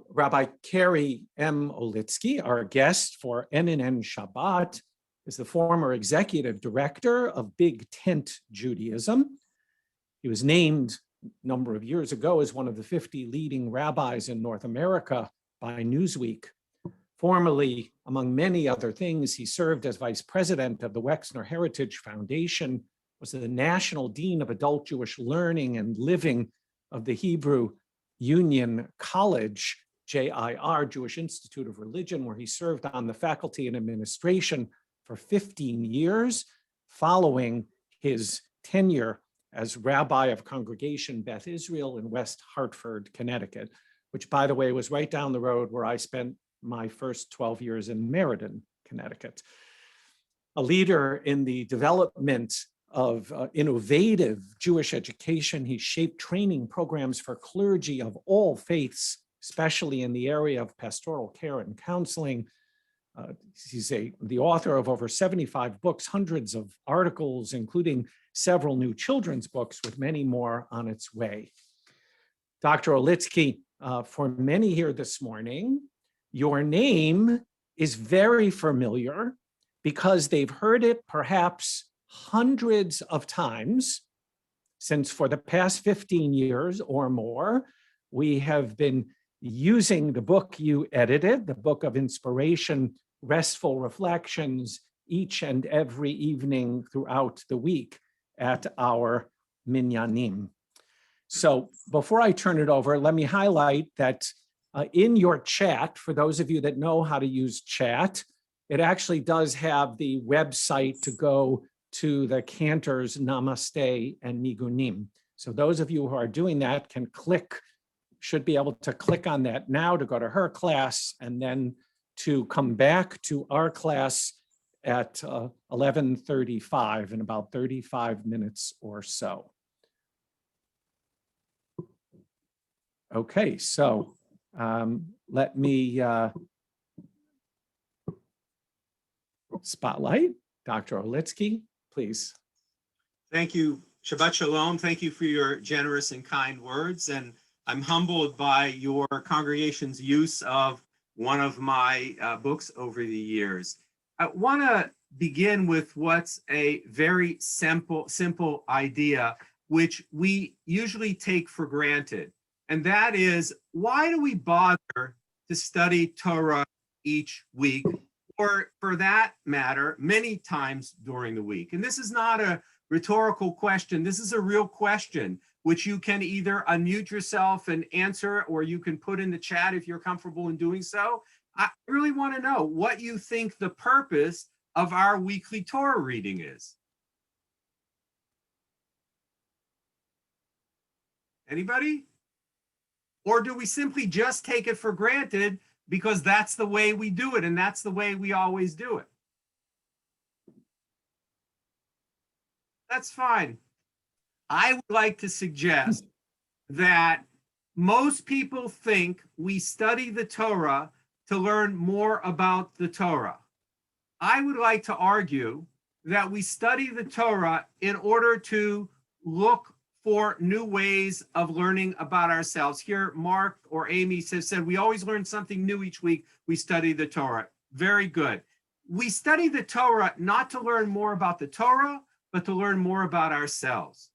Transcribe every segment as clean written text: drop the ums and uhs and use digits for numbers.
Rabbi Kerry M. Olitzky, our guest for NNN Shabbat, is the former executive director of Big Tent Judaism. He was named a number of years ago as one of the 50 leading rabbis in North America by Newsweek. Formerly, among many other things, he served as vice president of the Wexner Heritage Foundation, was the national dean of adult Jewish learning and living of the Hebrew Union College, JIR, Jewish Institute of Religion, where he served on the faculty and administration for 15 years, following his tenure as rabbi of Congregation Beth Israel in West Hartford, Connecticut, which, by the way, was right down the road where I spent my first 12 years in Meriden, Connecticut. A leader in the development of innovative Jewish education, he shaped training programs for clergy of all faiths, especially in the area of pastoral care and counseling. He's the author of over 75 books, hundreds of articles, including several new children's books, with many more on its way. Dr. Olitzky, for many here this morning, your name is very familiar because they've heard it perhaps hundreds of times, since for the past 15 years or more, we have been using the book you edited, the Book of Inspiration, Restful Reflections, each and every evening throughout the week at our minyanim. So before I turn it over, let me highlight that in your chat, for those of you that know how to use chat, it actually does have the website to go to the Cantor's Namaste and Nigunim. So those of you who are doing that can should be able to click on that now to go to her class and then to come back to our class at 11:35 in about 35 minutes or so. Okay, so let me spotlight Dr. Olitzky, please. Thank you. Shabbat Shalom. Thank you for your generous and kind words. And I'm humbled by your congregation's use of one of my books over the years. I want to begin with what's a very simple idea, which we usually take for granted. And that is, why do we bother to study Torah each week, or for that matter, many times during the week? And this is not a rhetorical question. This is a real question, which you can either unmute yourself and answer, or you can put in the chat if you're comfortable in doing so. I really want to know what you think the purpose of our weekly Torah reading is. Anybody? Or do we simply just take it for granted because that's the way we do it and that's the way we always do it? That's fine. I would like to suggest that most people think we study the Torah to learn more about the Torah. I would like to argue that we study the Torah in order to look for new ways of learning about ourselves. Here, Mark or Amy said, we always learn something new each week. We study the Torah. Very good. We study the Torah not to learn more about the Torah, but to learn more about ourselves.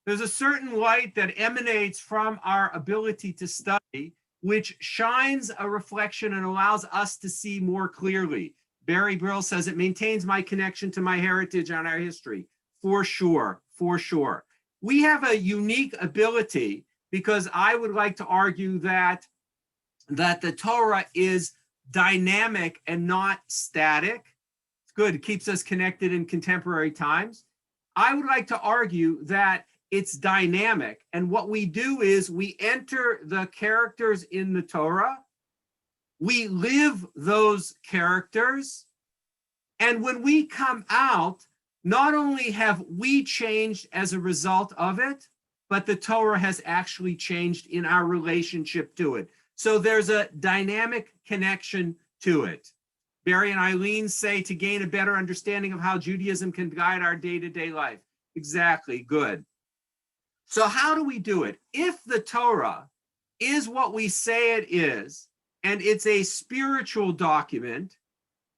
There's a certain light that emanates from our ability to study, which shines a reflection and allows us to see more clearly. Barry Brill says it maintains my connection to my heritage and our history. For sure, for sure. We have a unique ability, because I would like to argue that the Torah is dynamic and not static. It's good, it keeps us connected in contemporary times. I would like to argue that it's dynamic, and what we do is we enter the characters in the Torah, we live those characters, and when we come out, not only have we changed as a result of it, but the Torah has actually changed in our relationship to it. So there's a dynamic connection to it. Barry and Eileen say to gain a better understanding of how Judaism can guide our day-to-day life. Exactly, good. So how do we do it? If the Torah is what we say it is, and it's a spiritual document,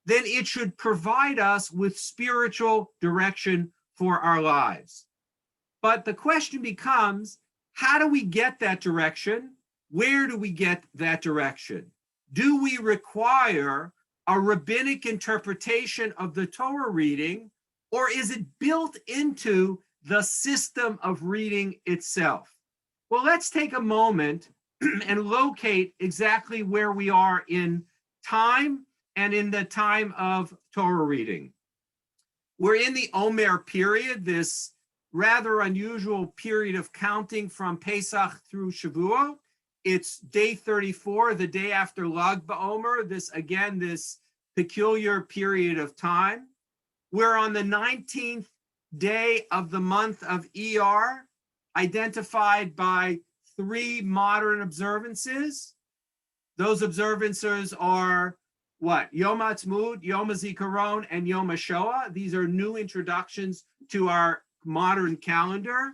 then it should provide us with spiritual direction for our lives. But the question becomes, how do we get that direction? Where do we get that direction? Do we require a rabbinic interpretation of the Torah reading, or is it built into the system of reading itself? Well, let's take a moment and locate exactly where we are in time and in the time of Torah reading. We're in the Omer period, this rather unusual period of counting from Pesach through Shavuot. It's day 34, the day after Lag BaOmer, this peculiar period of time. We're on the 19th day of the month of ER, identified by 3 modern observances. Those observances are what? Yom Ha'atzmaut, Yom HaZikaron, and Yom HaShoah. These are new introductions to our modern calendar.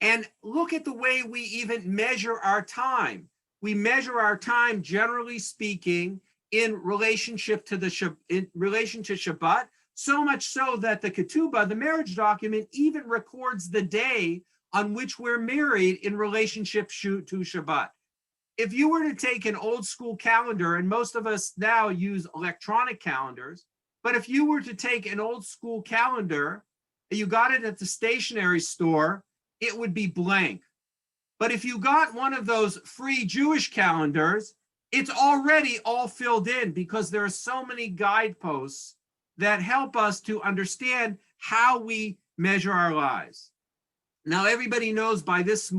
And look at the way we even measure our time. We measure our time, generally speaking, in relationship to Shabbat, so much so that the ketubah, the marriage document, even records the day on which we're married in relationship to Shabbat. If you were to take an old school calendar, and most of us now use electronic calendars, but if you were to take an old school calendar, and you got it at the stationery store, it would be blank. But if you got one of those free Jewish calendars, it's already all filled in because there are so many guideposts that help us to understand how we measure our lives. Now, everybody knows by this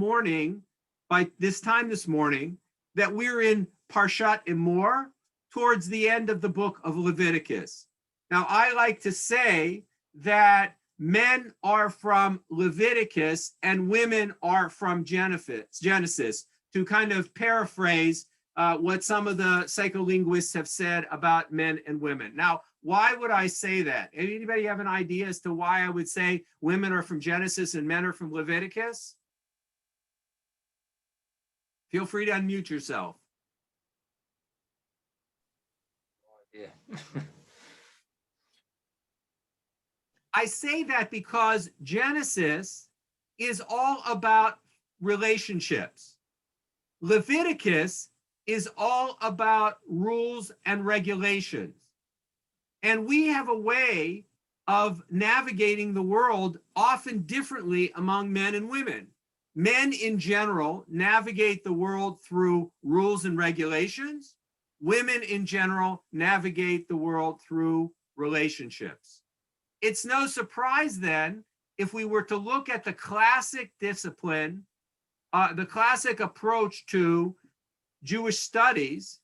time this morning, that we're in Parshat Emor, towards the end of the book of Leviticus. Now, I like to say that men are from Leviticus and women are from Genesis, to kind of paraphrase what some of the psycholinguists have said about men and women. Now, why would I say that? Anybody have an idea as to why I would say women are from Genesis and men are from Leviticus? Feel free to unmute yourself. Yeah. I say that because Genesis is all about relationships. Leviticus is all about rules and regulations. And we have a way of navigating the world often differently among men and women. Men in general navigate the world through rules and regulations. Women in general navigate the world through relationships. It's no surprise then, if we were to look at the classic discipline, the classic approach to Jewish studies,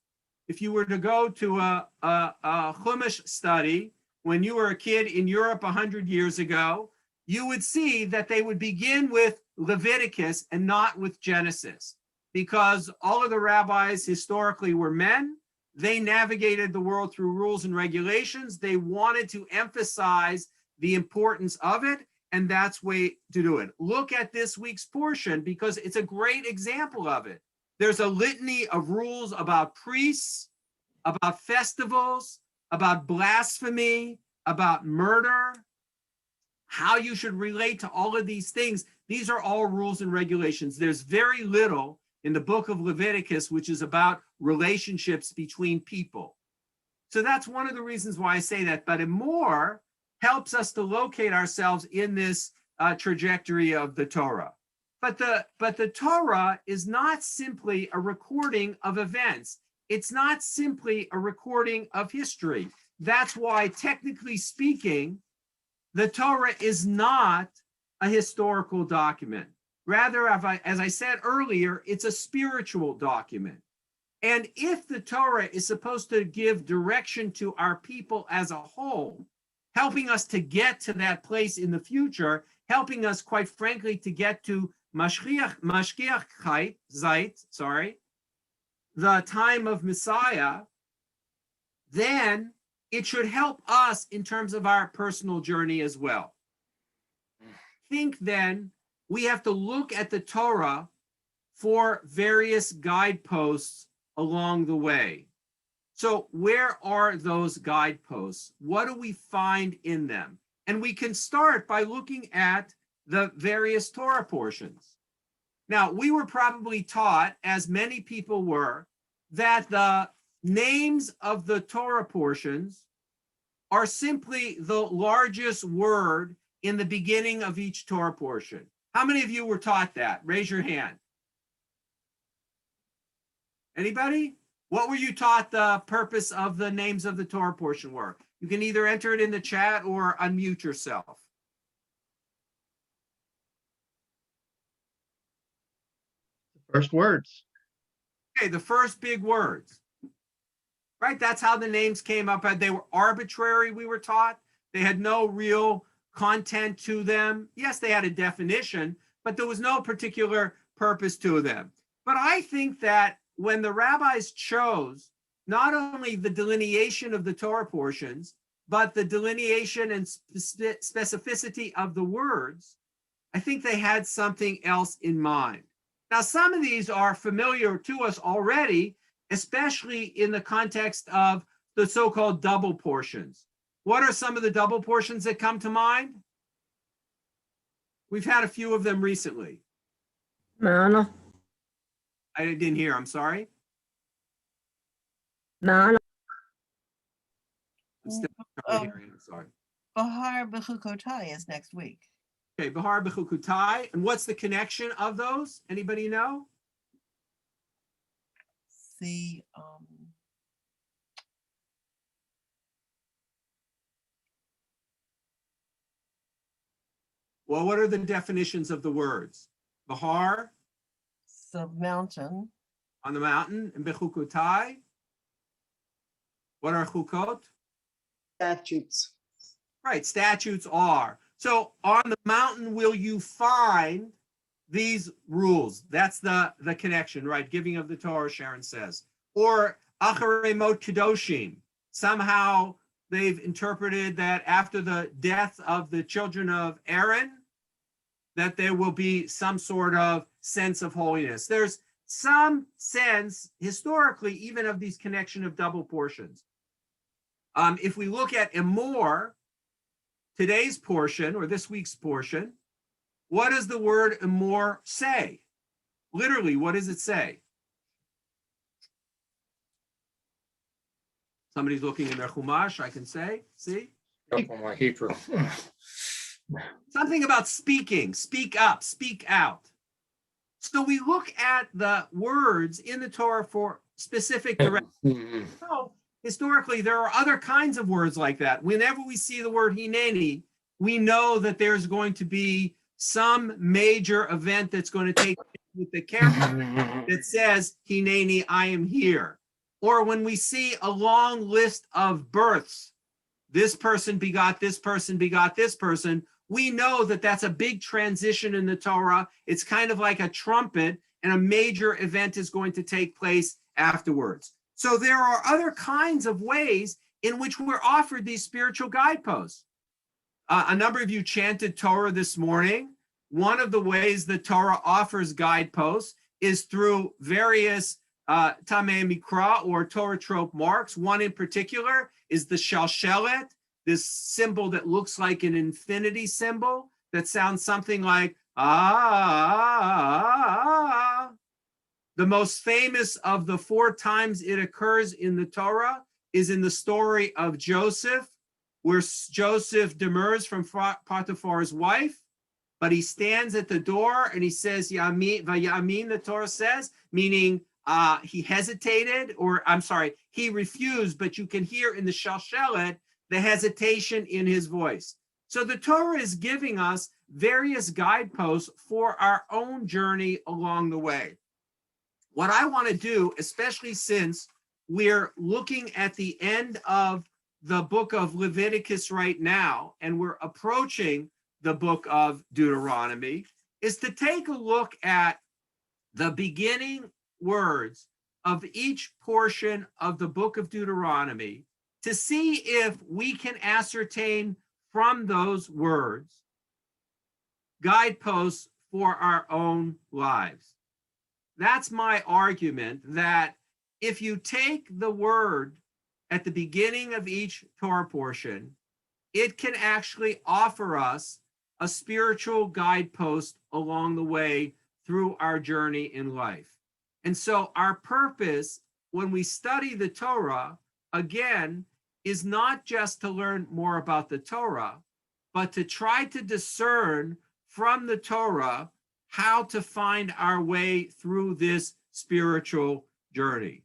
if you were to go to a Chumash study when you were a kid in Europe 100 years ago, you would see that they would begin with Leviticus and not with Genesis, because all of the rabbis historically were men. They navigated the world through rules and regulations. They wanted to emphasize the importance of it, and that's the way to do it. Look at this week's portion because it's a great example of it. There's a litany of rules about priests, about festivals, about blasphemy, about murder, how you should relate to all of these things. These are all rules and regulations. There's very little in the book of Leviticus which is about relationships between people. So that's one of the reasons why I say that. But Emor helps us to locate ourselves in this trajectory of the Torah. But the Torah is not simply a recording of events. It's not simply a recording of history. That's why, technically speaking, the Torah is not a historical document. Rather, as I said earlier, it's a spiritual document. And if the Torah is supposed to give direction to our people as a whole, helping us to get to that place in the future, helping us, quite frankly, to get to Mashiach Zeit, the time of Messiah, then it should help us in terms of our personal journey as well. Think then we have to look at the Torah for various guideposts along the way. So where are those guideposts? What do we find in them? And we can start by looking at the various Torah portions. Now, we were probably taught, as many people were, that the names of the Torah portions are simply the largest word in the beginning of each Torah portion. How many of you were taught that? Raise your hand. Anybody? What were you taught the purpose of the names of the Torah portion were? You can either enter it in the chat or unmute yourself. First words. Okay, the first big words. Right? That's how the names came up. They were arbitrary, we were taught. They had no real content to them. Yes, they had a definition, but there was no particular purpose to them. But I think that when the rabbis chose not only the delineation of the Torah portions, but the delineation and specificity of the words, I think they had something else in mind. Now, some of these are familiar to us already, especially in the context of the so-called double portions. What are some of the double portions that come to mind? We've had a few of them recently. Mana. I didn't hear, I'm sorry. Mana. I'm still hearing, I'm sorry. Bahar Bechukotai is next week. Okay, Bahar Bechukutai. And what's the connection of those? Anybody know? The Well, what are the definitions of the words? Bahar, mountain, on the mountain, and Bechukutai. What are chukot? Statutes. Right, statutes are. So on the mountain will you find these rules. That's the connection, right? Giving of the Torah, Sharon says. Or Acharei Mot Kedoshim. Somehow they've interpreted that after the death of the children of Aaron, that there will be some sort of sense of holiness. There's some sense, historically, even of these connection of double portions. If we look at Emor, today's portion, or this week's portion, what does the word Emor say? Literally, what does it say? Somebody's looking in their Chumash, I can say, see? Up on my Hebrew. Something about speaking, speak up, speak out. So we look at the words in the Torah for specific directions. So historically, there are other kinds of words like that. Whenever we see the word hineni, we know that there's going to be some major event that's going to take place with the character that says, hineni, I am here. Or when we see a long list of births, this person begot this person, begot this person, we know that that's a big transition in the Torah. It's kind of like a trumpet, and a major event is going to take place afterwards. So there are other kinds of ways in which we're offered these spiritual guideposts. A number of you chanted Torah this morning. One of the ways the Torah offers guideposts is through various Tamei Mikra or Torah trope marks. One in particular is the shalshelet, this symbol that looks like an infinity symbol that sounds something like ah. The most famous of the 4 times it occurs in the Torah is in the story of Joseph, where Joseph demurs from Potiphar's wife, but he stands at the door and he says, Yamin, the Torah says, meaning he hesitated, or I'm sorry, he refused, but you can hear in the Shalshelet the hesitation in his voice. So the Torah is giving us various guideposts for our own journey along the way. What I want to do, especially since we're looking at the end of the book of Leviticus right now, and we're approaching the book of Deuteronomy, is to take a look at the beginning words of each portion of the book of Deuteronomy to see if we can ascertain from those words guideposts for our own lives. that's my argument, that if you take the word at the beginning of each Torah portion, it can actually offer us a spiritual guidepost along the way through our journey in life. And so our purpose when we study the Torah, again, is not just to learn more about the Torah, but to try to discern from the Torah how to find our way through this spiritual journey.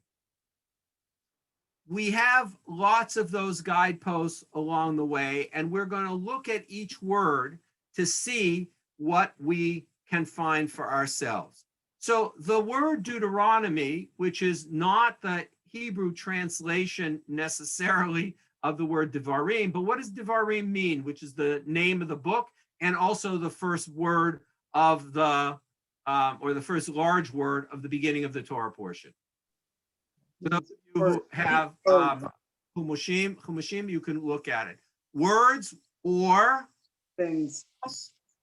We have lots of those guideposts along the way, and we're going to look at each word to see what we can find for ourselves. So the word Deuteronomy, which is not the Hebrew translation necessarily of the word Devarim, but what does Devarim mean, which is the name of the book and also the first word of the, or the first large word of the beginning of the Torah portion. For those of you who have Humushim, you can look at it. Words or Things.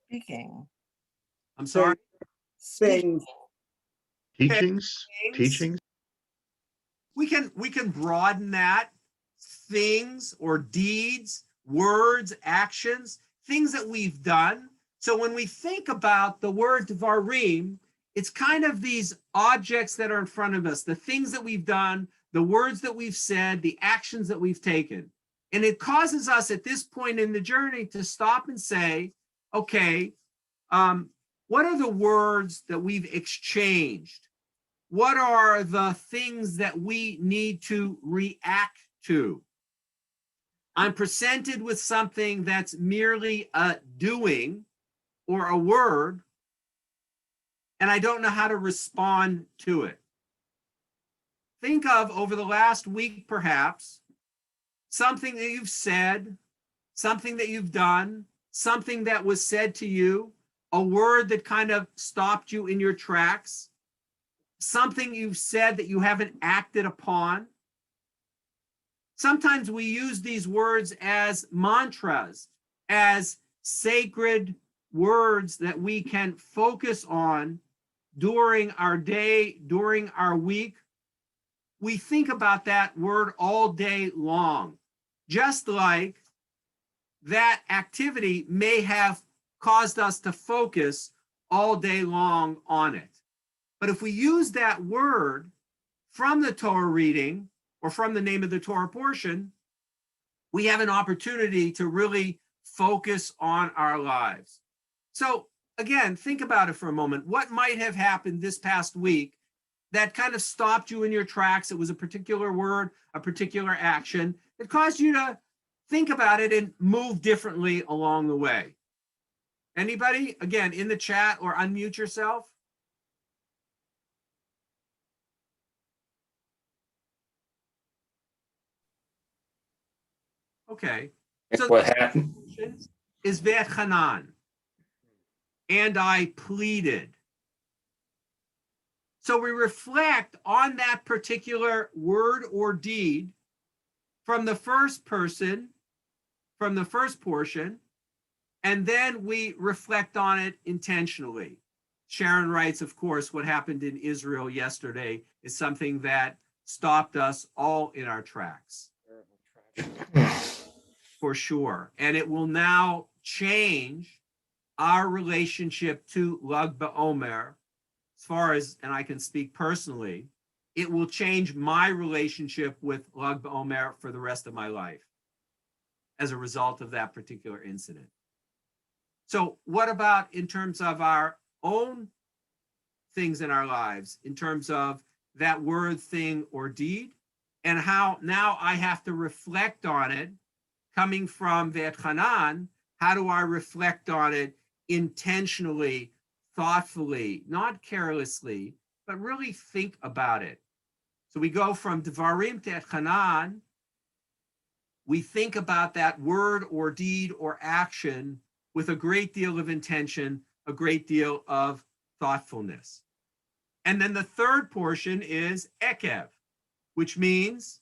Speaking. I'm sorry. Things. Teachings, teachings. We can broaden that. Things or deeds, words, actions, things that we've done. So when we think about the word Devarim, it's kind of these objects that are in front of us, the things that we've done, the words that we've said, the actions that we've taken. And it causes us at this point in the journey to stop and say, okay, what are the words that we've exchanged? What are the things that we need to react to? I'm presented with something that's merely a doing or a word, and I don't know how to respond to it. Think of, over the last week perhaps, something that you've said, something that you've done, something that was said to you, a word that kind of stopped you in your tracks, something you've said that you haven't acted upon. Sometimes we use these words as mantras, as sacred words that we can focus on during our day, during our week. We think about that word all day long, just like that activity may have caused us to focus all day long on it. But if we use that word from the Torah reading or from the name of the Torah portion, we have an opportunity to really focus on our lives. So again, think about it for a moment. What might have happened this past week that kind of stopped you in your tracks? It was a particular word, a particular action that caused you to think about it and move differently along the way. Anybody, again, in the chat, or unmute yourself? Okay. So What happened? is Ve'etchanan, and I pleaded. So we reflect on that particular word or deed from the first person, from the first portion, and then we reflect on it intentionally. Sharon writes, of course, what happened in Israel yesterday is something that stopped us all in our tracks. For sure. And it will now change our relationship to Lag BaOmer. As far as, and I can speak personally, it will change my relationship with Lag BaOmer for the rest of my life as a result of that particular incident. So what about in terms of our own things in our lives, in terms of that word, thing, or deed, and how now I have to reflect on it coming from Ve'etchanan? How do I reflect on it intentionally, thoughtfully, not carelessly, but really think about it? So we go from Devarim to Etchanan. We think about that word or deed or action with a great deal of intention, a great deal of thoughtfulness. And then the third portion is Ekev, which means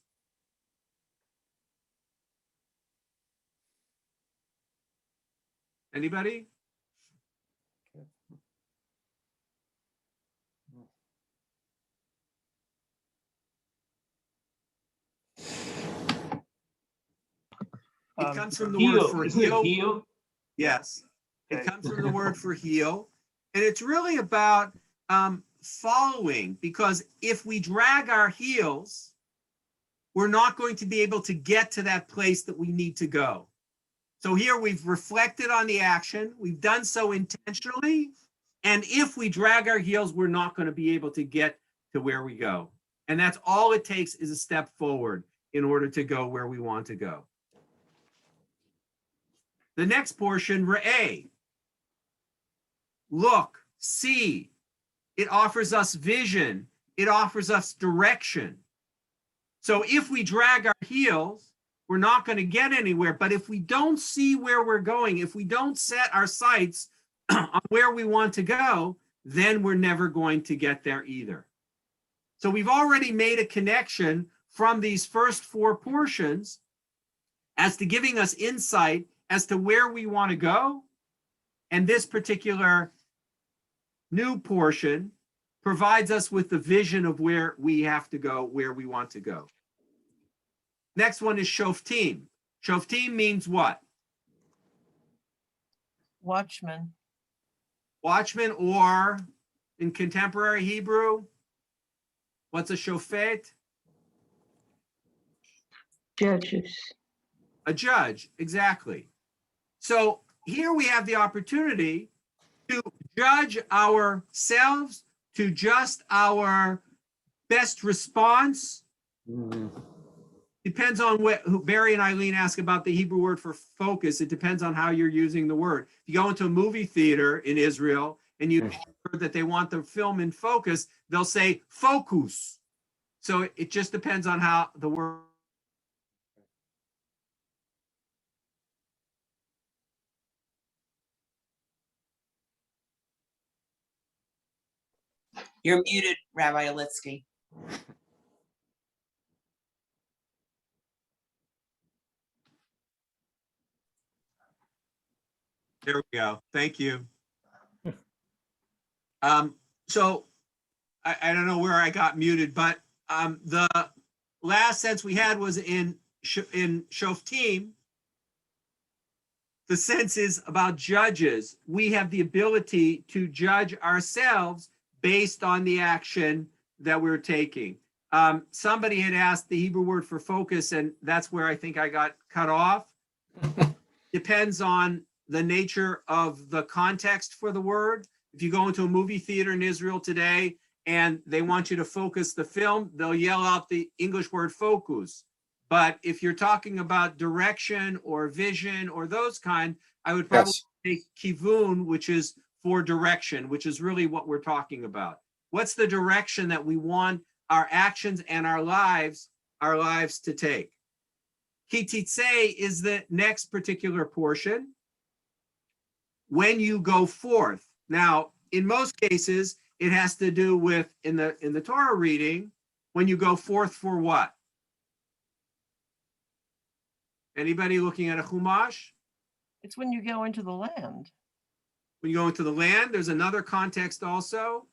anybody? It comes from the word for Isn't it heel. heel? Yes, it Okay. comes from the word for heel. And it's really about following, because if we drag our heels, we're not going to be able to get to that place that we need to go. So here we've reflected on the action. We've done so intentionally. And if we drag our heels, we're not going to be able to get to where we go. And that's all it takes is a step forward in order to go where we want to go. The next portion, Re'eh. Look, see. It offers us vision. It offers us direction. So if we drag our heels, we're not going to get anywhere. But if we don't see where we're going, if we don't set our sights on where we want to go, then we're never going to get there either. So we've already made a connection from these first four portions as to giving us insight as to where we want to go. And this particular new portion provides us with the vision of where we have to go, where we want to go. Next one is shoftim. Shoftim means what? Watchman. Watchman, or in contemporary Hebrew, what's a shofet? Judges. A judge, exactly. So here we have the opportunity to judge ourselves, to just our best response. Depends on who Barry and Eileen ask about the Hebrew word for focus. It depends on how you're using the word. If you go into a movie theater in Israel and you hear that they want the film in focus, they'll say focus. So it just depends on how the word. You're muted, Rabbi Olitzky. There we go. Thank you. So I don't know where I got muted, but the last sense we had was in Shoftim. The sense is about judges. We have the ability to judge ourselves based on the action that we're taking. Somebody had asked the Hebrew word for focus, and that's where I think I got cut off. Depends on the nature of the context for the word. If you go into a movie theater in Israel today and they want you to focus the film, they'll yell out the English word focus. But if you're talking about direction or vision or those kind, I would probably say kivun, which is for direction, which is really what we're talking about. What's the direction that we want our actions and our lives to take? Kititse is the next particular portion. When you go forth. Now, in most cases, it has to do with, in the Torah reading, when you go forth for what? Anybody looking at a Chumash? It's when you go into the land. When you go into the land, there's another context also.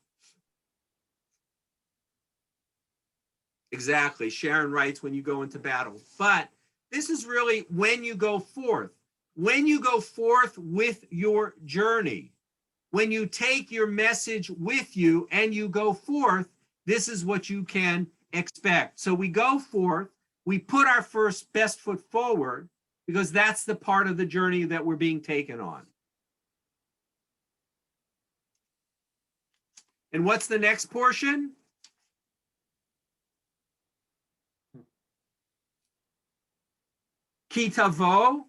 Exactly. Sharon writes when you go into battle. But this is really when you go forth. When you go forth with your journey, when you take your message with you and you go forth, this is what you can expect. So we go forth, we put our first best foot forward, because that's the part of the journey that we're being taken on. And what's the next portion? Kitavo.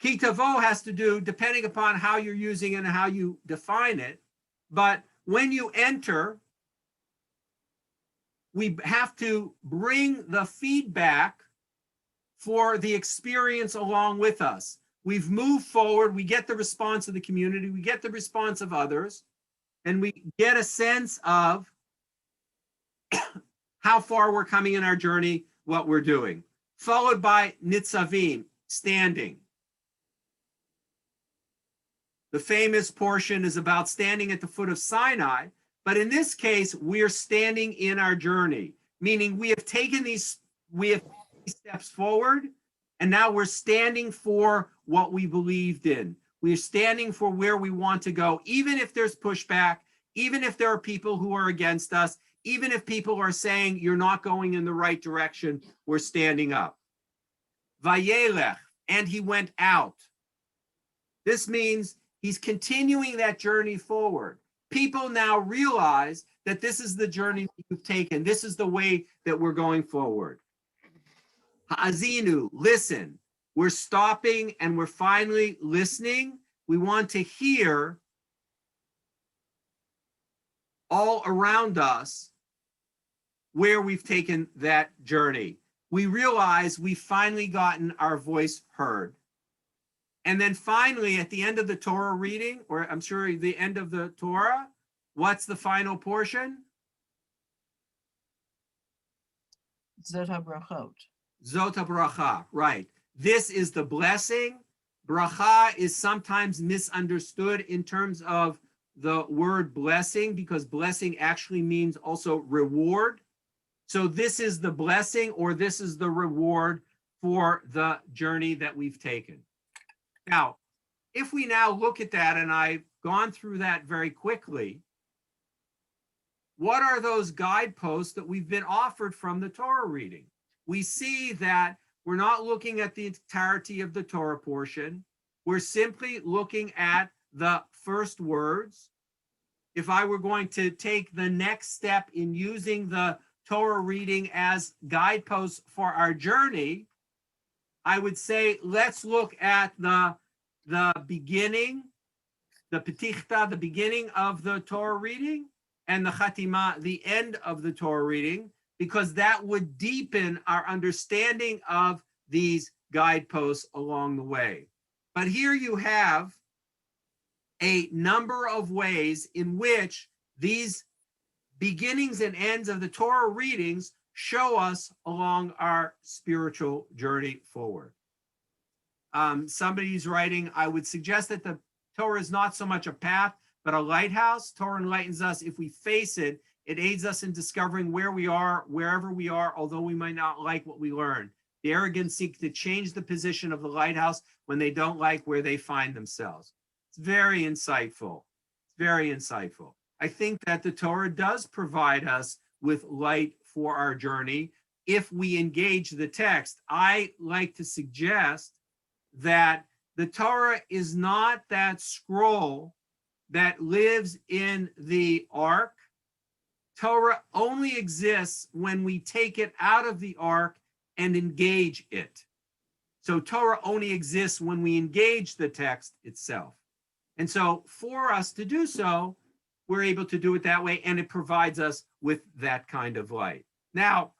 Kitavo has to do, depending upon how you're using it and how you define it, but when you enter, we have to bring the feedback for the experience along with us. We've moved forward, we get the response of the community, we get the response of others, and we get a sense of how far we're coming in our journey, what we're doing. Followed by nitzavim, standing. The famous portion is about standing at the foot of Sinai, but in this case, we're standing in our journey, meaning we have taken these steps forward, And now we're standing for what we believed in. We're standing for where we want to go, even if there's pushback, even if there are people who are against us, even if people are saying you're not going in the right direction, we're standing up. Vayelech, and he went out. This means he's continuing that journey forward. People now realize that this is the journey we've taken. This is the way that we're going forward. Ha'azinu, listen. We're stopping and we're finally listening. We want to hear all around us where we've taken that journey. We realize we've finally gotten our voice heard. And then finally, at the end of the Torah reading, or I'm sure the end of the Torah, what's the final portion? Zot habrachot. Zot habracha, right. This is the blessing. Bracha is sometimes misunderstood in terms of the word blessing, because blessing actually means also reward. So this is the blessing, or this is the reward for the journey that we've taken. Now, if we now look at that, and I've gone through that very quickly, what are those guideposts that we've been offered from the Torah reading? We see that we're not looking at the entirety of the Torah portion. We're simply looking at the first words. If I were going to take the next step in using the Torah reading as guideposts for our journey, I would say, let's look at the beginning, the petichta, the beginning of the Torah reading, and the chatima, the end of the Torah reading, because that would deepen our understanding of these guideposts along the way. But here you have a number of ways in which these beginnings and ends of the Torah readings show us along our spiritual journey forward. Somebody's writing, I would suggest that the Torah is not so much a path, but a lighthouse. Torah enlightens us. If we face it, it aids us in discovering where we are, wherever we are, although we might not like what we learn. The arrogant seek to change the position of the lighthouse when they don't like where they find themselves. It's very insightful. It's very insightful. I think that the Torah does provide us with light for our journey if we engage the text. I like to suggest that the Torah is not that scroll that lives in the ark. Torah only exists when we take it out of the ark and engage it. So Torah only exists when we engage the text itself. And so for us to do so, we're able to do it that way, and it provides us with that kind of light. Now,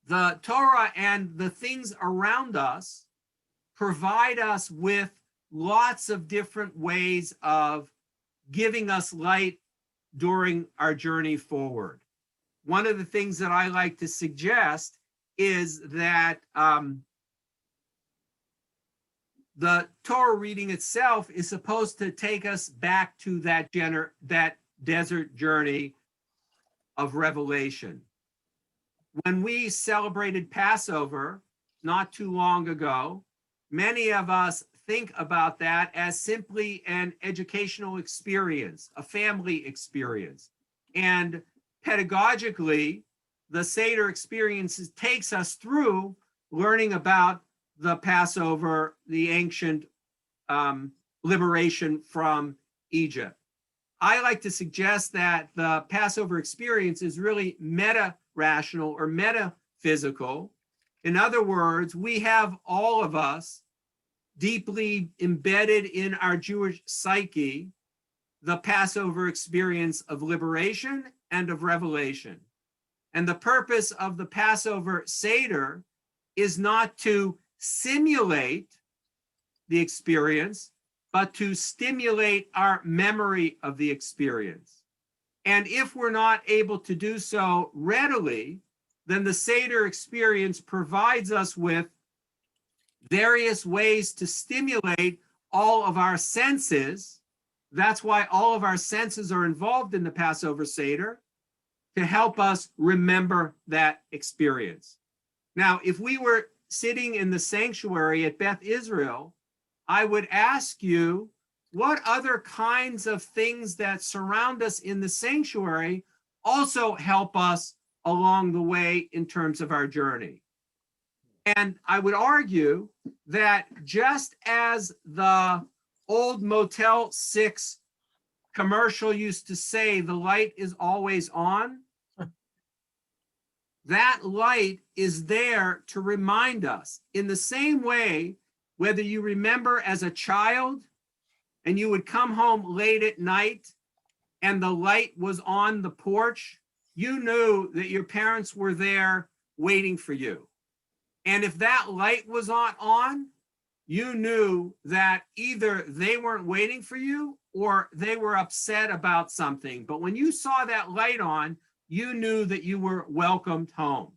the Torah and the things around us provide us with lots of different ways of giving us light during our journey forward. One of the things that I like to suggest is that the Torah reading itself is supposed to take us back to that desert journey of revelation. When we celebrated Passover not too long ago, many of us think about that as simply an educational experience, a family experience. And pedagogically, the Seder experience takes us through learning about the Passover, the ancient liberation from Egypt. I like to suggest that the Passover experience is really meta-rational or metaphysical. In other words, we have all of us deeply embedded in our Jewish psyche the Passover experience of liberation and of revelation. And the purpose of the Passover Seder is not to simulate the experience, but to stimulate our memory of the experience. And if we're not able to do so readily, then the Seder experience provides us with various ways to stimulate all of our senses. That's why all of our senses are involved in the Passover Seder, to help us remember that experience. Now, if we were sitting in the sanctuary at Beth Israel, I would ask you, what other kinds of things that surround us in the sanctuary also help us along the way in terms of our journey? And I would argue that just as the old Motel 6 commercial used to say, the light is always on, that light is there to remind us. In the same way, whether you remember as a child and you would come home late at night and the light was on the porch, you knew that your parents were there waiting for you. And if that light was not on, you knew that either they weren't waiting for you or they were upset about something. But when you saw that light on, you knew that you were welcomed home.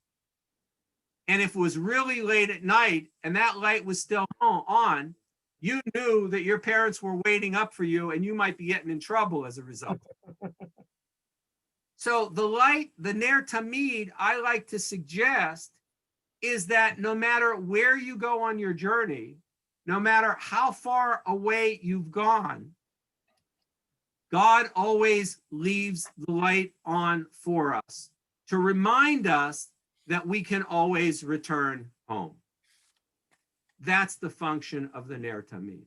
And if it was really late at night and that light was still on, you knew that your parents were waiting up for you and you might be getting in trouble as a result. So the light, the Ner Tamid, I like to suggest is that no matter where you go on your journey, no matter how far away you've gone, God always leaves the light on for us to remind us that we can always return home. That's the function of the Ner Tamid.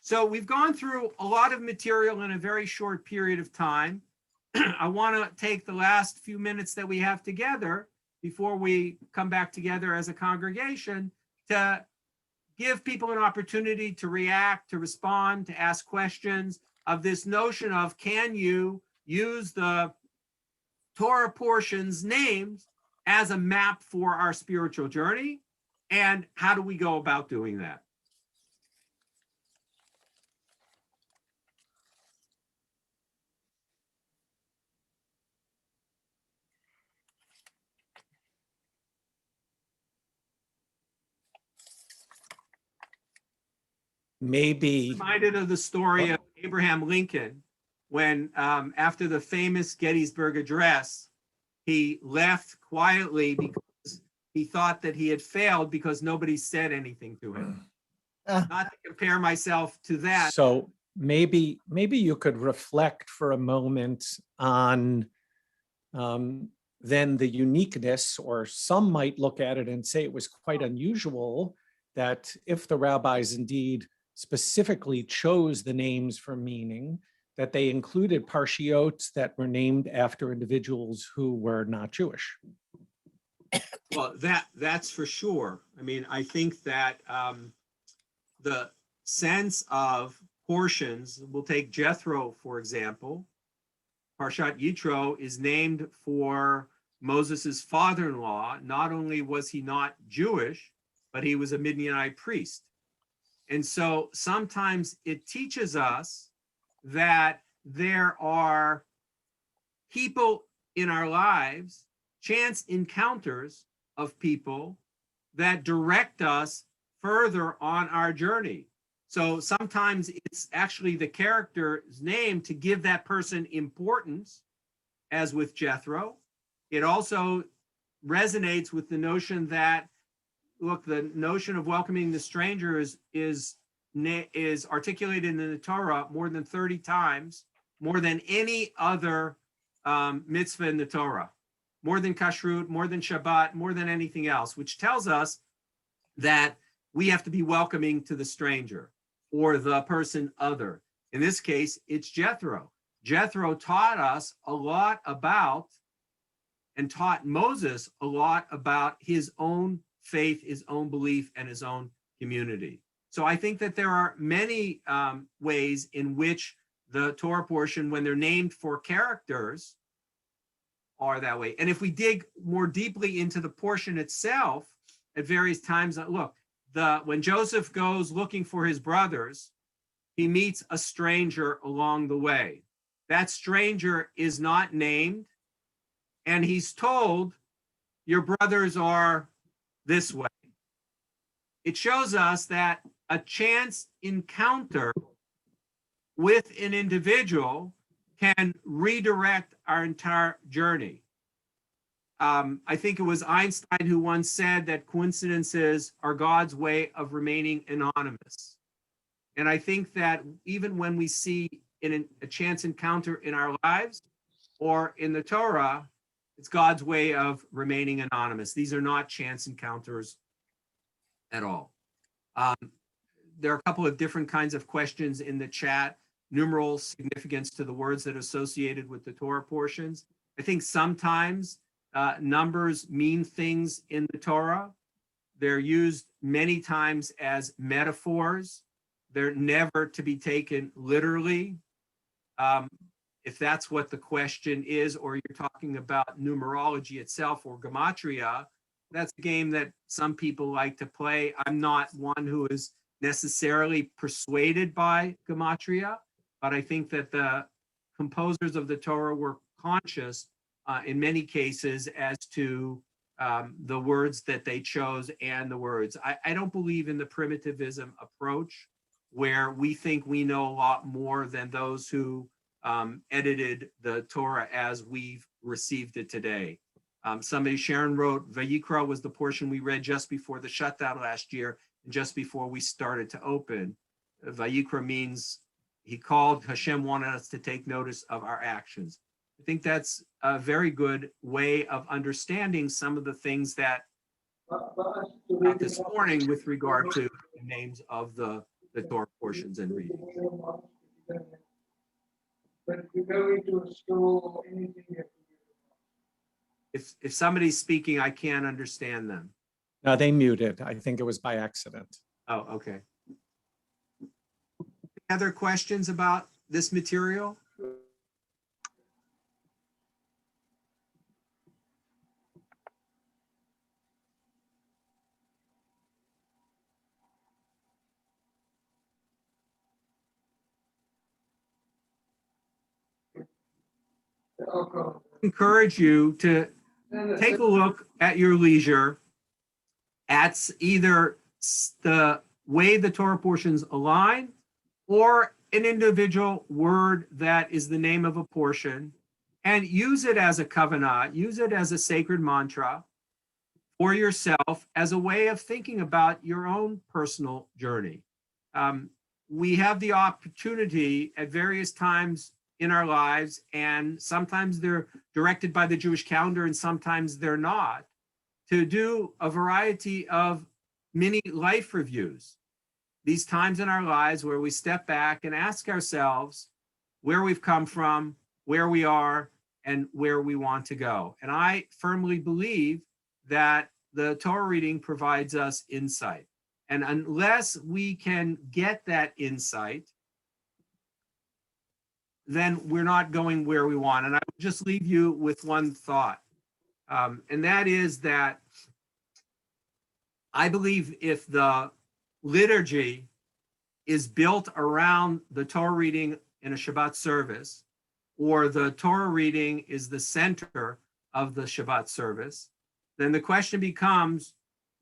So we've gone through a lot of material in a very short period of time. I want to take the last few minutes that we have together before we come back together as a congregation to give people an opportunity to react, to respond, to ask questions of this notion of, can you use the Torah portions names as a map for our spiritual journey? And how do we go about doing that? Maybe, Reminded of the story of Abraham Lincoln when after the famous Gettysburg Address, he left quietly because he thought that he had failed because nobody said anything to him. Not to compare myself to that. so maybe you could reflect for a moment on then the uniqueness, or some might look at it and say it was quite unusual that if the rabbis indeed specifically chose the names for meaning, that they included parshiot that were named after individuals who were not Jewish. Well, that's for sure. I mean, I think that the sense of portions, we'll take Jethro, for example. Parshat Yitro is named for Moses's father-in-law. Not only was he not Jewish, but he was a Midianite priest. And so sometimes it teaches us that there are people in our lives, chance encounters of people that direct us further on our journey. So sometimes it's actually the character's name to give that person importance, as with Jethro. It also resonates with the notion that, look, the notion of welcoming the stranger is articulated in the Torah more than 30 times, more than any other mitzvah in the Torah, more than kashrut, more than Shabbat, more than anything else, which tells us that we have to be welcoming to the stranger or the person other. In this case, it's Jethro. Jethro taught us a lot about, and taught Moses a lot about his own faith, his own belief, and his own community. So I think that there are many ways in which the Torah portion, when they're named for characters, are that way. And if we dig more deeply into the portion itself at various times, look, when Joseph goes looking for his brothers, he meets a stranger along the way. That stranger is not named, and he's told, your brothers are this way. It shows us that a chance encounter with an individual can redirect our entire journey. I think it was Einstein who once said that coincidences are God's way of remaining anonymous. And I think that even when we see in a chance encounter in our lives or in the Torah, it's God's way of remaining anonymous. These are not chance encounters at all. There are a couple of different kinds of questions in the chat. Numeral significance to the words that are associated with the Torah portions. I think sometimes numbers mean things in the Torah. They're used many times as metaphors. They're never to be taken literally. If that's what the question is, or you're talking about numerology itself or gematria, that's a game that some people like to play. I'm not one who is necessarily persuaded by gematria, but I think that the composers of the Torah were conscious in many cases as to the words that they chose and the words. I don't believe in the primitivism approach where we think we know a lot more than those who edited the Torah as we've received it today. Sharon wrote, Vayikra was the portion we read just before the shutdown last year and just before we started to open. Vayikra means he called, Hashem wanted us to take notice of our actions. I think that's a very good way of understanding some of the things that this morning with regard to the names of the Torah portions and readings. If somebody's speaking, I can't understand them. No, they muted. I think it was by accident. Oh, okay. Any other questions about this material? Encourage you to take a look at your leisure at either the way the Torah portions align or an individual word that is the name of a portion, and use it as a kavanah, use it as a sacred mantra for yourself as a way of thinking about your own personal journey. We have the opportunity at various times in our lives, and sometimes they're directed by the Jewish calendar and sometimes they're not, to do a variety of mini life reviews. These times in our lives where we step back and ask ourselves where we've come from, where we are, and where we want to go. And I firmly believe that the Torah reading provides us insight. And unless we can get that insight, then we're not going where we want. And I would just leave you with one thought. And that is that I believe if the liturgy is built around the Torah reading in a Shabbat service, or the Torah reading is the center of the Shabbat service, then the question becomes,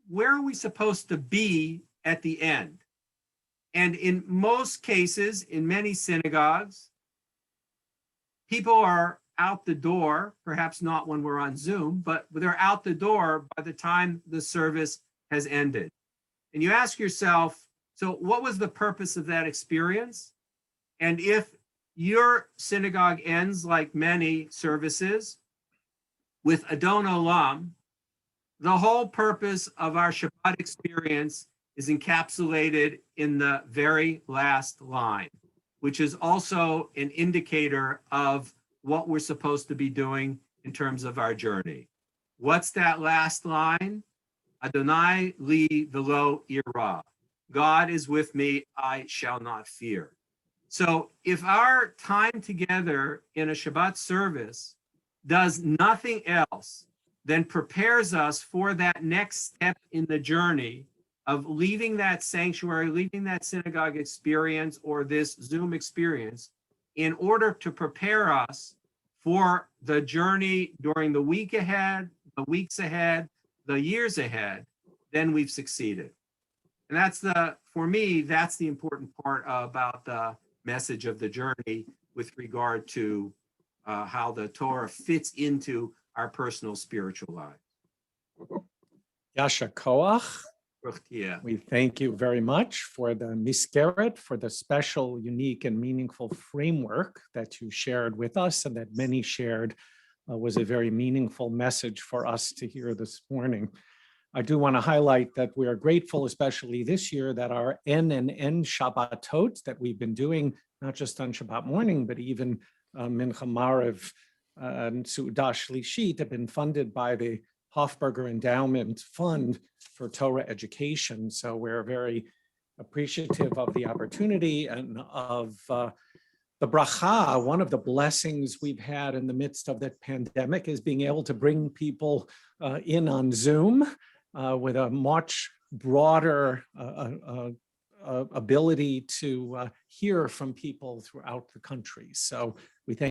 where are we supposed to be at the end? And in most cases, in many synagogues, people are out the door, perhaps not when we're on Zoom, but they're out the door by the time the service has ended. And you ask yourself, so what was the purpose of that experience? And if your synagogue ends like many services with Adon Olam, the whole purpose of our Shabbat experience is encapsulated in the very last line, which is also an indicator of what we're supposed to be doing in terms of our journey. What's that last line? Adonai li velo ira. God is with me, I shall not fear. So if our time together in a Shabbat service does nothing else than prepares us for that next step in the journey of leaving that sanctuary, leaving that synagogue experience or this Zoom experience in order to prepare us for the journey during the week ahead, the weeks ahead, the years ahead, then we've succeeded. And for me, that's the important part about the message of the journey with regard to how the Torah fits into our personal spiritual lives. Yasha Koach. Yeah. We thank you very much for the miskeret, for the special, unique, and meaningful framework that you shared with us and that many shared. Was a very meaningful message for us to hear this morning. I do want to highlight that we are grateful, especially this year, that our N and N Shabbatot that we've been doing, not just on Shabbat morning, but even Mincha Maariv and Su'udah Shlishit, have been funded by the Hofberger Endowment Fund for Torah Education. So we're very appreciative of the opportunity and of the bracha. One of the blessings we've had in the midst of that pandemic is being able to bring people in on Zoom with a much broader ability to hear from people throughout the country. So we thank